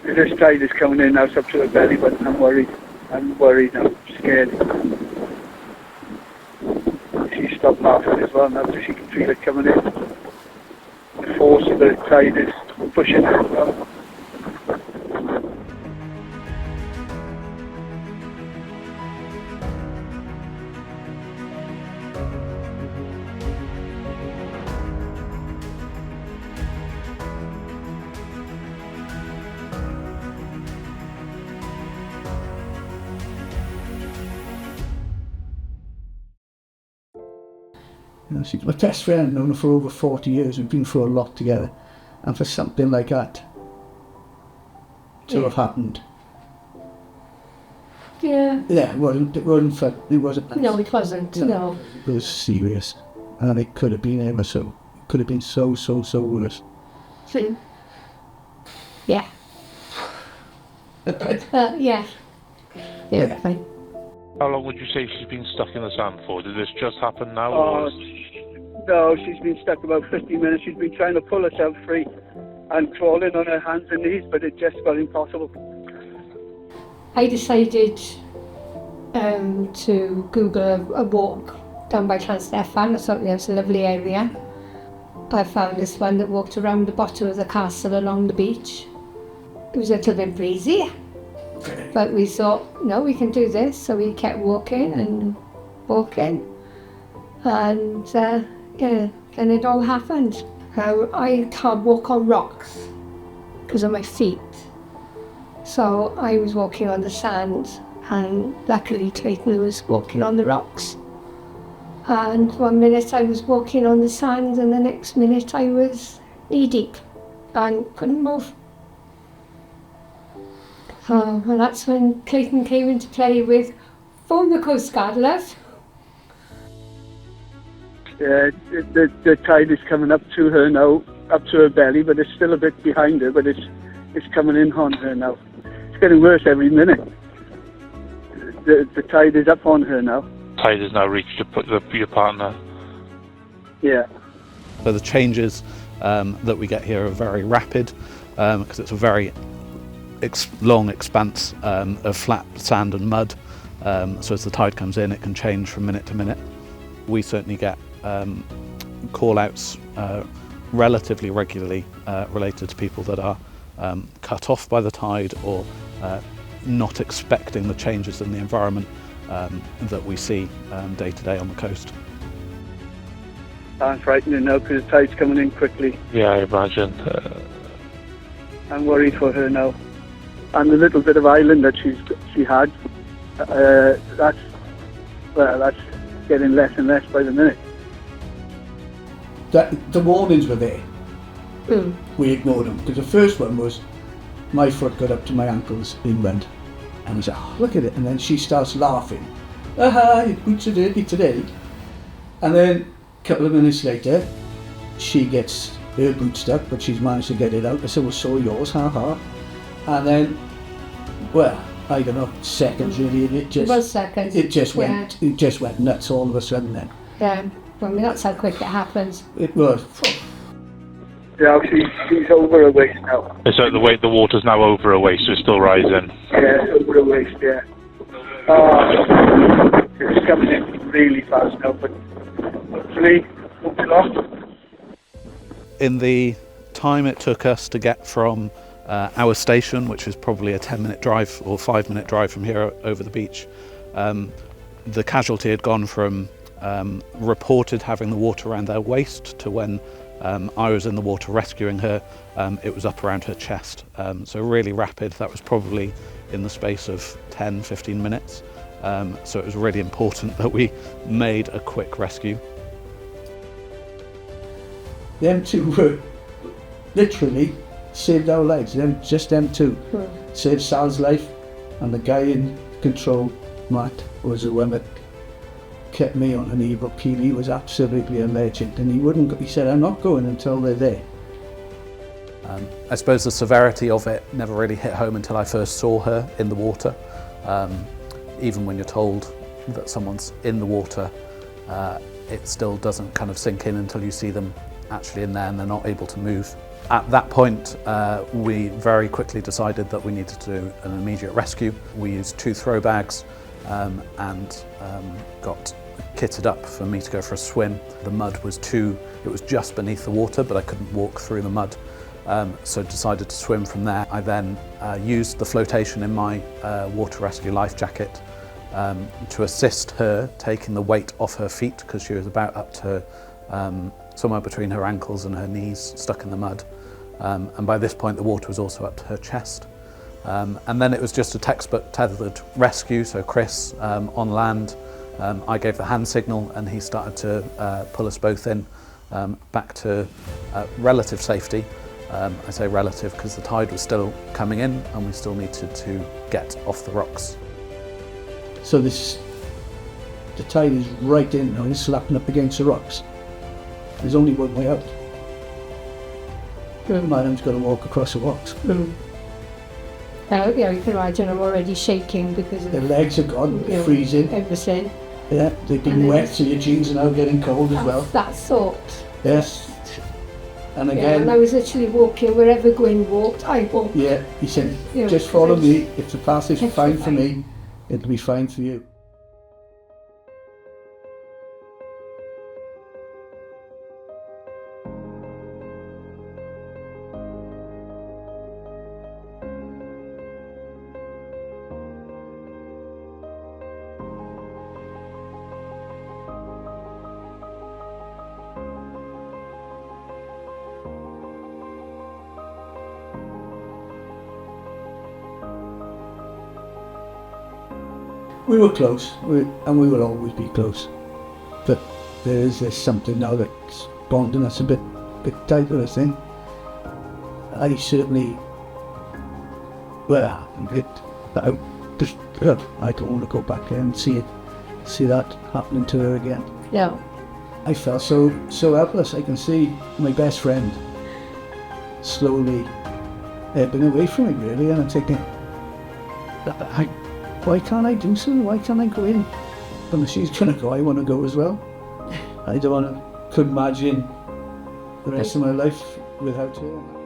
This tide is coming in now, it's up to her belly, but I'm worried. I'm worried now, scared. She stopped laughing as well now, so she can feel it coming in. The force of the tide is pushing her as well. You know, she's my best friend, known her for over 40 years. We've been through a lot together. And for something like that to have happened. Yeah. Yeah, it wasn't fun. It wasn't nice. No, it wasn't, no. It was serious. And it could have been ever so. It could have been so worse. Yeah. Yeah. Yeah, fine. How long would you say she's been stuck in the sand for? Did this just happen now? Oh, no, she's been stuck about 15 minutes. She's been trying to pull herself free and crawling on her hands and knees, but it just got impossible. I decided to Google a walk down by Llansteffan. I thought it was a lovely area. I found this one that walked around the bottom of the castle along the beach. It was a little bit breezy, but we thought, no, we can do this. So we kept walking and walking. And then it all happened. I can't walk on rocks because of my feet. So I was walking on the sand, and luckily Clayton was walking on the rocks. And 1 minute I was walking on the sand, and the next minute I was knee deep and couldn't move. And that's when Clayton came into play with "Phone the Coastguard, love." Yeah, the tide is coming up to her now, up to her belly, but it's still a bit behind her, but it's coming in on her now. It's getting worse every minute. The tide is up on her now. Tide has now reached your partner. Yeah. So the changes that we get here are very rapid because it's a very long expanse of flat sand and mud. So as the tide comes in, it can change from minute to minute. We certainly get call-outs relatively regularly related to people that are cut off by the tide or not expecting the changes in the environment that we see day to day on the coast. I'm frightening now because the tide's coming in quickly. Yeah, I imagine. I'm worried for her now. And the little bit of island that she had, that's getting less and less by the minute. The warnings were there. We ignored them because the first one was my foot got up to my ankles inland, and I said, oh, look at it, and then she starts laughing. Your boots are dirty today. And then a couple of minutes later, she gets her boot stuck, but she's managed to get it out. I said, well, so yours, haha. And then, well, I don't know, seconds really, and it just went nuts all of a sudden then. Yeah, well, I mean, that's how quick it happens. It was. Yeah, she's over her waist now. So the water's now over her waist, so it's still rising. Yeah, over her waist, yeah. It's coming in really fast now, but hopefully won't be long. In the time it took us to get from our station, which is probably a 10-minute drive or 5-minute drive from here over the beach, the casualty had gone from reported having the water around their waist to when I was in the water rescuing her, it was up around her chest. So really rapid. That was probably in the space of 10-15 minutes. So it was really important that we made a quick rescue. Them two were literally saved our lives. Just them two saved Sal's life, and the guy in control, Matt, was the one that kept me on an even keel. He was absolutely a legend, and he said, I'm not going until they're there. I suppose the severity of it never really hit home until I first saw her in the water. Even when you're told that someone's in the water, it still doesn't kind of sink in until you see them actually in there and they're not able to move. At that point, we very quickly decided that we needed to do an immediate rescue. We used 2 throw bags and got kitted up for me to go for a swim. The mud was it was just beneath the water, but I couldn't walk through the mud, so decided to swim from there. I then used the flotation in my water rescue life jacket to assist her, taking the weight off her feet because she was about up to somewhere between her ankles and her knees, stuck in the mud. And by this point the water was also up to her chest. And then it was just a textbook tethered rescue, so Chris on land, I gave the hand signal and he started to pull us both in back to relative safety. I say relative because the tide was still coming in and we still needed to get off the rocks. So the tide is right in now, it's slapping up against the rocks. There's only one way out. Madam's got to walk across the rocks. Yeah, you can imagine I'm already shaking because of Their legs are gone, freezing. everything. Yeah, they've been wet, so your jeans are now getting cold as well. That sort. Yes. And Yeah, again, and I was literally walking wherever Gwyn walked, I walked. yeah, he said, Yeah, just follow because me. If the path is it's fine for fine. me, it'll be fine for you. We were close, and we will always be close. But there's something now that's bonding us a bit tighter, I think. I certainly, I don't want to go back there and see that happening to her again. No. I felt so helpless. I can see my best friend slowly ebbing away from me, really, and I'm thinking, why can't I do something? Why can't I go in? But if she's going to go, I want to go as well. I don't want to imagine the rest of my life without her.